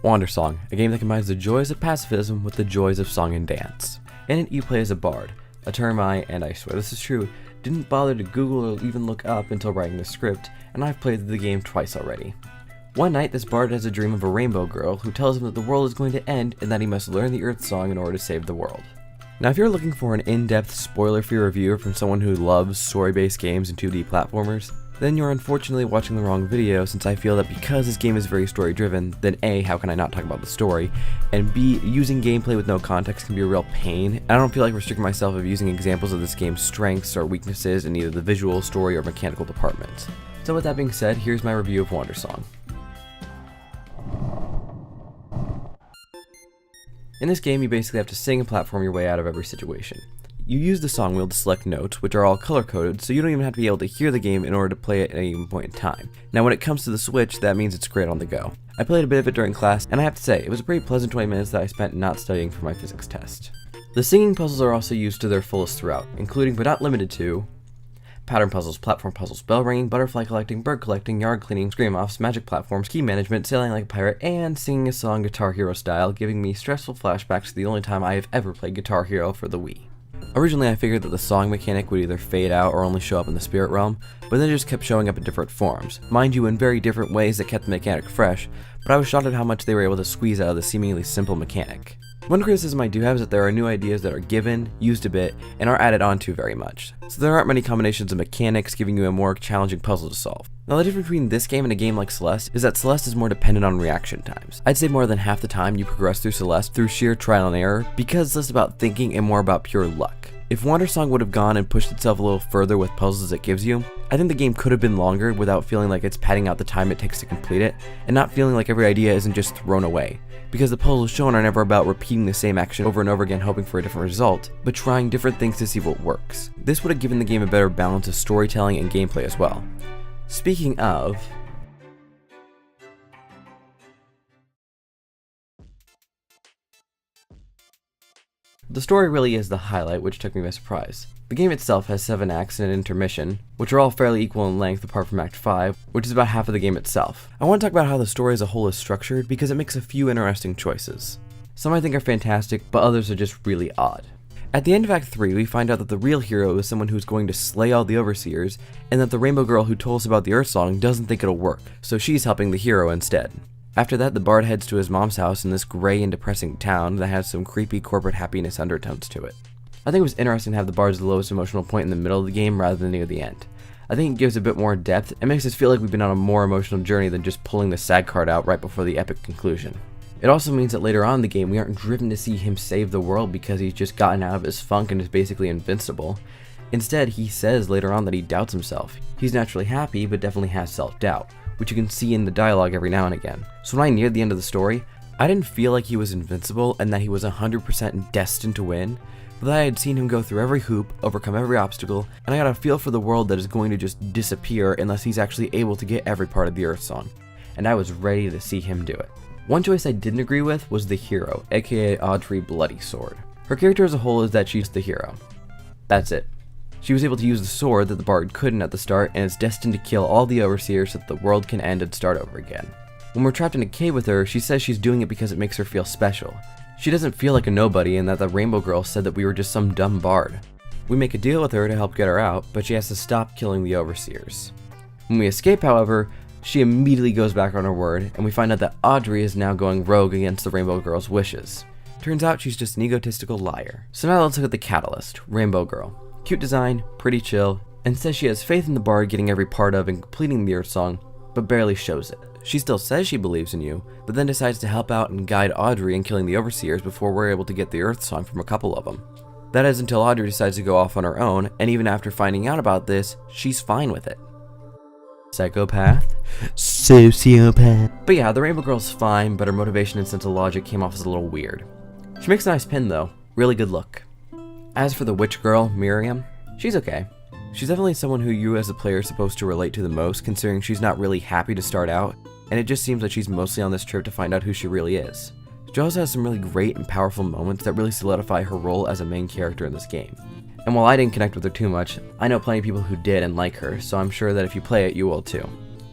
Wandersong, a game that combines the joys of pacifism with the joys of song and dance. In it, you play as a bard, a term and I swear this is true, didn't bother to Google or even look up until writing the script, and I've played the game twice already. One night, this bard has a dream of a rainbow girl who tells him that the world is going to end and that he must learn the Earth Song in order to save the world. Now, if you're looking for an in-depth, spoiler-free review from someone who loves story-based games and 2D platformers, then you're unfortunately watching the wrong video, since I feel that because this game is very story-driven, then A, how can I not talk about the story, and B, using gameplay with no context can be a real pain, and I don't feel like restricting myself of using examples of this game's strengths or weaknesses in either the visual, story, or mechanical departments. So with that being said, here's my review of Wandersong. In this game, you basically have to sing and platform your way out of every situation. You use the song wheel to select notes, which are all color-coded, so you don't even have to be able to hear the game in order to play it at any given point in time. Now when it comes to the Switch, that means it's great on the go. I played a bit of it during class, and I have to say, it was a pretty pleasant 20 minutes that I spent not studying for my physics test. The singing puzzles are also used to their fullest throughout, including but not limited to pattern puzzles, platform puzzles, bell ringing, butterfly collecting, bird collecting, yard cleaning, scream-offs, magic platforms, key management, sailing like a pirate, and singing a song Guitar Hero style, giving me stressful flashbacks to the only time I have ever played Guitar Hero for the Wii. Originally, I figured that the song mechanic would either fade out or only show up in the spirit realm, but then it just kept showing up in different forms, mind you in very different ways that kept the mechanic fresh, but I was shocked at how much they were able to squeeze out of the seemingly simple mechanic. One criticism I do have is that there are new ideas that are given, used a bit, and are added onto very much, so there aren't many combinations of mechanics giving you a more challenging puzzle to solve. Now the difference between this game and a game like Celeste is that Celeste is more dependent on reaction times. I'd say more than half the time you progress through Celeste through sheer trial and error, because it's less about thinking and more about pure luck. If Wandersong would have gone and pushed itself a little further with puzzles it gives you, I think the game could have been longer without feeling like it's padding out the time it takes to complete it, and not feeling like every idea isn't just thrown away. Because the puzzles shown are never about repeating the same action over and over again hoping for a different result, but trying different things to see what works. This would have given the game a better balance of storytelling and gameplay as well. Speaking of, the story really is the highlight, which took me by surprise. The game itself has 7 acts and an intermission, which are all fairly equal in length apart from Act 5, which is about half of the game itself. I want to talk about how the story as a whole is structured because it makes a few interesting choices. Some I think are fantastic, but others are just really odd. At the end of Act 3, we find out that the real hero is someone who's going to slay all the overseers, and that the rainbow girl who told us about the Earth Song doesn't think it'll work, so she's helping the hero instead. After that, the bard heads to his mom's house in this gray and depressing town that has some creepy corporate happiness undertones to it. I think it was interesting to have the bard as the lowest emotional point in the middle of the game rather than near the end. I think it gives a bit more depth and makes us feel like we've been on a more emotional journey than just pulling the sad card out right before the epic conclusion. It also means that later on in the game we aren't driven to see him save the world because he's just gotten out of his funk and is basically invincible. Instead, he says later on that he doubts himself. He's naturally happy, but definitely has self-doubt, which you can see in the dialogue every now and again. So when I neared the end of the story, I didn't feel like he was invincible and that he was 100% destined to win, but that I had seen him go through every hoop, overcome every obstacle, and I got a feel for the world that is going to just disappear unless he's actually able to get every part of the Earth Song, and I was ready to see him do it. One choice I didn't agree with was the hero, aka Audrey Bloody Sword. Her character as a whole is that she's the hero. That's it. She was able to use the sword that the bard couldn't at the start, and is destined to kill all the overseers so that the world can end and start over again. When we're trapped in a cave with her, she says she's doing it because it makes her feel special. She doesn't feel like a nobody, and that the rainbow girl said that we were just some dumb bard. We make a deal with her to help get her out, but she has to stop killing the overseers. When we escape, however, she immediately goes back on her word, and we find out that Audrey is now going rogue against the rainbow girl's wishes. Turns out she's just an egotistical liar. So now let's look at the catalyst, Rainbow Girl. Cute design, pretty chill, and says she has faith in the bard getting every part of and completing the Earth Song, but barely shows it. She still says she believes in you, but then decides to help out and guide Audrey in killing the overseers before we're able to get the Earth Song from a couple of them. That is until Audrey decides to go off on her own, and even after finding out about this, she's fine with it. Psychopath? Sociopath. But yeah, the Rainbow Girl's fine, but her motivation and sense of logic came off as a little weird. She makes a nice pin though, really good look. As for the witch girl, Miriam, she's okay. She's definitely someone who you as a player are supposed to relate to the most, considering she's not really happy to start out, and it just seems like she's mostly on this trip to find out who she really is. She also has some really great and powerful moments that really solidify her role as a main character in this game. And while I didn't connect with her too much, I know plenty of people who did and like her, so I'm sure that if you play it, you will too.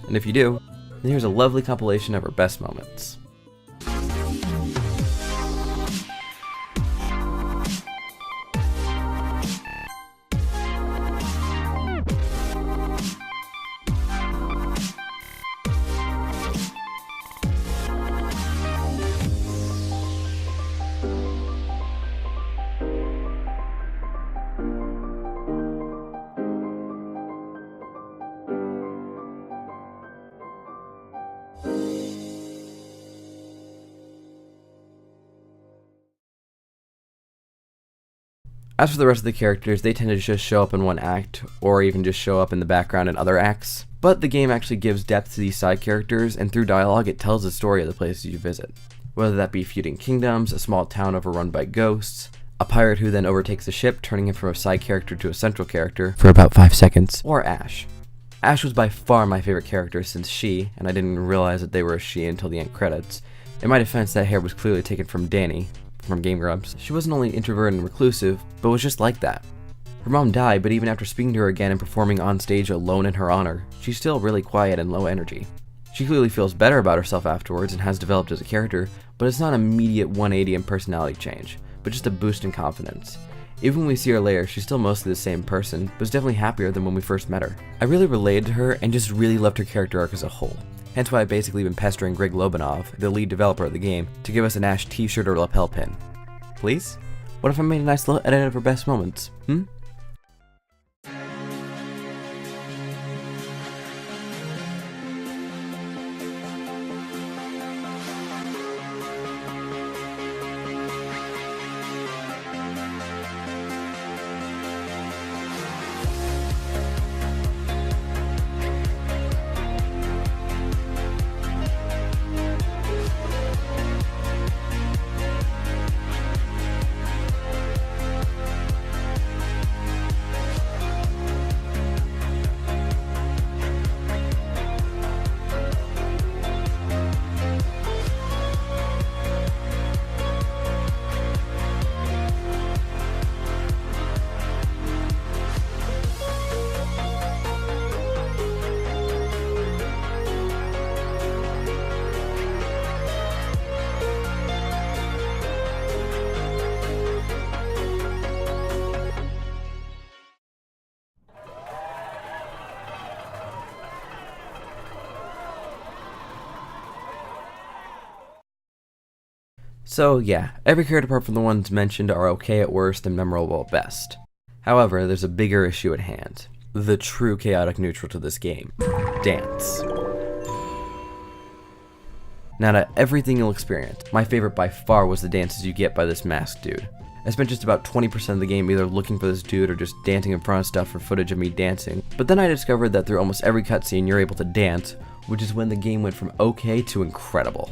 And if you do, then here's a lovely compilation of her best moments. As for the rest of the characters, they tend to just show up in one act, or even just show up in the background in other acts. But the game actually gives depth to these side characters, and through dialogue it tells the story of the places you visit. Whether that be feuding kingdoms, a small town overrun by ghosts, a pirate who then overtakes a ship, turning him from a side character to a central character for about 5 seconds, or Ash. Ash was by far my favorite character since she, and I didn't realize that they were a she until the end credits. In my defense, that hair was clearly taken from Danny, from Game Grumps. She wasn't only introverted and reclusive, but was just like that. Her mom died, but even after speaking to her again and performing on stage alone in her honor, she's still really quiet and low energy. She clearly feels better about herself afterwards and has developed as a character, but it's not an immediate 180 in personality change, but just a boost in confidence. Even when we see her later, she's still mostly the same person, but is definitely happier than when we first met her. I really related to her and just really loved her character arc as a whole. Hence why I've basically been pestering Greg Lobanov, the lead developer of the game, to give us an Ash t-shirt or lapel pin. Please? What if I made a nice little edit of her best moments? So yeah, every character apart from the ones mentioned are okay at worst and memorable at best. However, there's a bigger issue at hand. The true chaotic neutral to this game. Dance. Now to everything you'll experience, my favorite by far was the dances you get by this masked dude. I spent just about 20% of the game either looking for this dude or just dancing in front of stuff for footage of me dancing, but then I discovered that through almost every cutscene you're able to dance, which is when the game went from okay to incredible.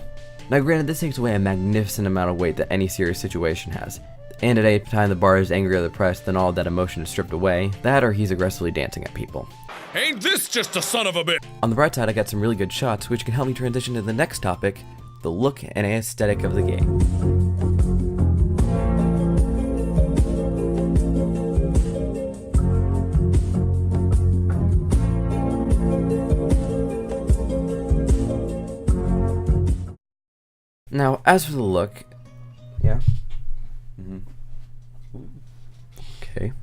Now granted, this takes away a magnificent amount of weight that any serious situation has, and at any time the bar is angry or depressed, then all of that emotion is stripped away, that or he's aggressively dancing at people. Ain't this just a son of a bitch? On the bright side, I got some really good shots, which can help me transition to the next topic, the look and aesthetic of the game. Now, as for the look, yeah? Okay.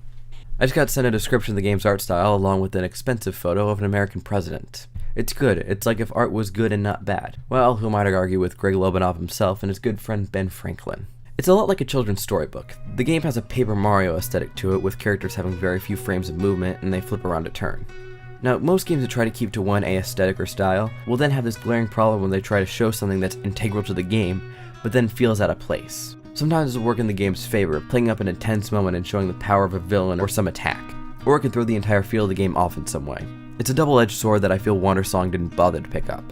I just got sent a description of the game's art style along with an expensive photo of an American president. It's good. It's like if art was good and not bad. Well, who might argue with Greg Lobanov himself and his good friend Ben Franklin. It's a lot like a children's storybook. The game has a Paper Mario aesthetic to it, with characters having very few frames of movement and they flip around a turn. Now, most games that try to keep to one aesthetic or style will then have this glaring problem when they try to show something that's integral to the game, but then feels out of place. Sometimes it'll work in the game's favor, playing up an intense moment and showing the power of a villain or some attack, or it can throw the entire feel of the game off in some way. It's a double-edged sword that I feel Wandersong didn't bother to pick up.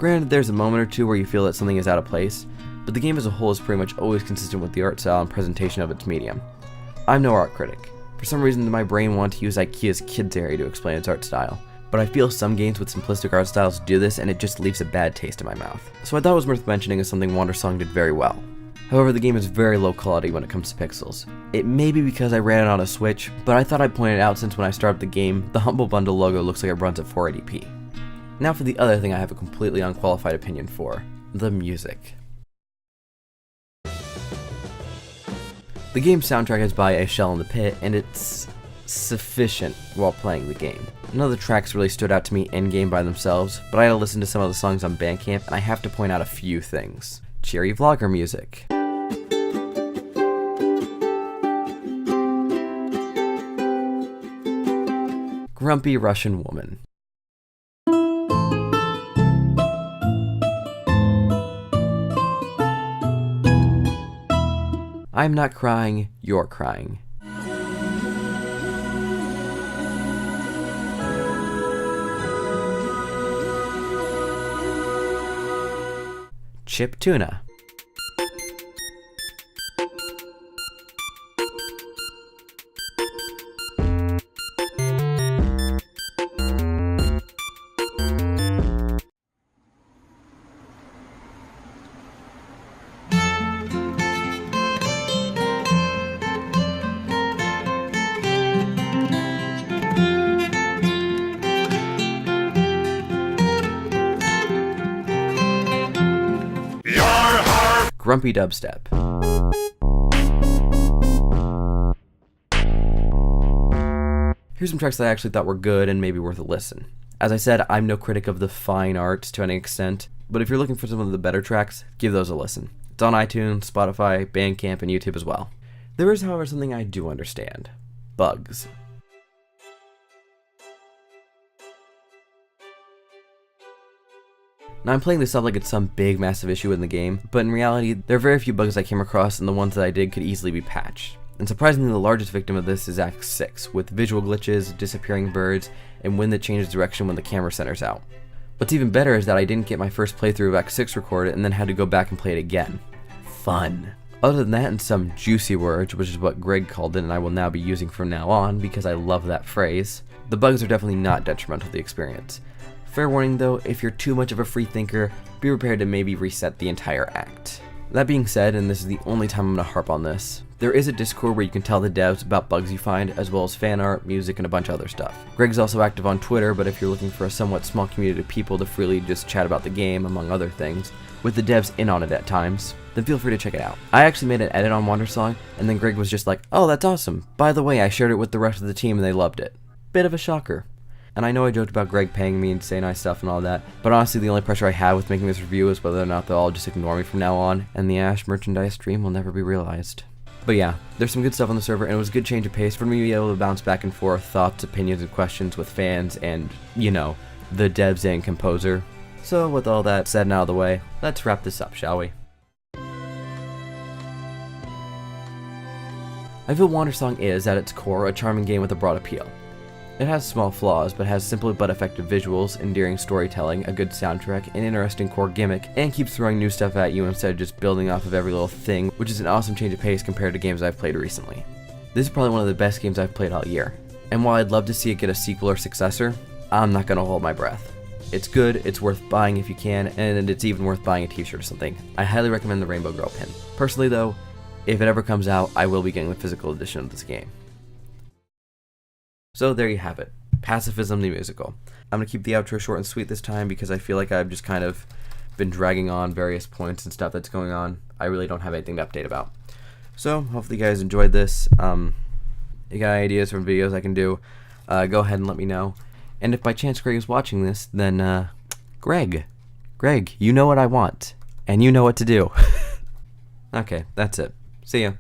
Granted, there's a moment or two where you feel that something is out of place, but the game as a whole is pretty much always consistent with the art style and presentation of its medium. I'm no art critic. For some reason, my brain wanted to use IKEA's kids area to explain its art style, but I feel some games with simplistic art styles do this and it just leaves a bad taste in my mouth. So I thought it was worth mentioning as something Wandersong did very well. However, the game is very low quality when it comes to pixels. It may be because I ran it on a Switch, but I thought I'd point it out since when I started the game, the Humble Bundle logo looks like it runs at 480p. Now for the other thing I have a completely unqualified opinion for, the music. The game's soundtrack is by A Shell in the Pit, and it's sufficient while playing the game. None of the tracks really stood out to me in-game by themselves, but I had to listen to some of the songs on Bandcamp, and I have to point out a few things. Cheery vlogger music. Grumpy Russian woman. I'm not crying, you're crying. chip tuna. Grumpy dubstep. Here's some tracks that I actually thought were good and maybe worth a listen. As I said, I'm no critic of the fine arts to any extent, but if you're looking for some of the better tracks, give those a listen. It's on iTunes, Spotify, Bandcamp, and YouTube as well. There is, however, something I do understand. Bugs. Now, I'm playing this up like it's some big, massive issue in the game, but in reality, there are very few bugs I came across, and the ones that I did could easily be patched. And surprisingly, the largest victim of this is Act 6, with visual glitches, disappearing birds, and wind that changes direction when the camera centers out. What's even better is that I didn't get my first playthrough of Act 6 recorded and then had to go back and play it again. Fun. Other than that, and some juicy words, which is what Greg called it and I will now be using from now on because I love that phrase, the bugs are definitely not detrimental to the experience. Fair warning though, if you're too much of a free thinker, be prepared to maybe reset the entire act. That being said, and this is the only time I'm going to harp on this, there is a Discord where you can tell the devs about bugs you find, as well as fan art, music, and a bunch of other stuff. Greg's also active on Twitter, but if you're looking for a somewhat small community of people to freely just chat about the game, among other things, with the devs in on it at times, then feel free to check it out. I actually made an edit on Wandersong, and then Greg was just like, oh, that's awesome. By the way, I shared it with the rest of the team and they loved it. Bit of a shocker. And I know I joked about Greg paying me and say nice stuff and all that, but honestly the only pressure I have with making this review is whether or not they'll all just ignore me from now on, and the Ash merchandise dream will never be realized. But yeah, there's some good stuff on the server, and it was a good change of pace for me to be able to bounce back and forth thoughts, opinions, and questions with fans and, you know, the devs and composer. So with all that said and out of the way, let's wrap this up, shall we? I feel Wandersong is, at its core, a charming game with a broad appeal. It has small flaws, but has simple but effective visuals, endearing storytelling, a good soundtrack, an interesting core gimmick, and keeps throwing new stuff at you instead of just building off of every little thing, which is an awesome change of pace compared to games I've played recently. This is probably one of the best games I've played all year, and while I'd love to see it get a sequel or successor, I'm not gonna hold my breath. It's good, it's worth buying if you can, and it's even worth buying a t-shirt or something. I highly recommend the Rainbow Girl pin. Personally though, if it ever comes out, I will be getting the physical edition of this game. So there you have it, Pacifism the musical. I'm going to keep the outro short and sweet this time because I feel like I've just kind of been dragging on various points and stuff that's going on. I really don't have anything to update about. So hopefully you guys enjoyed this. You got ideas from videos I can do, go ahead and let me know. And if by chance Greg is watching this, then Greg, you know what I want, and you know what to do. Okay, that's it. See ya.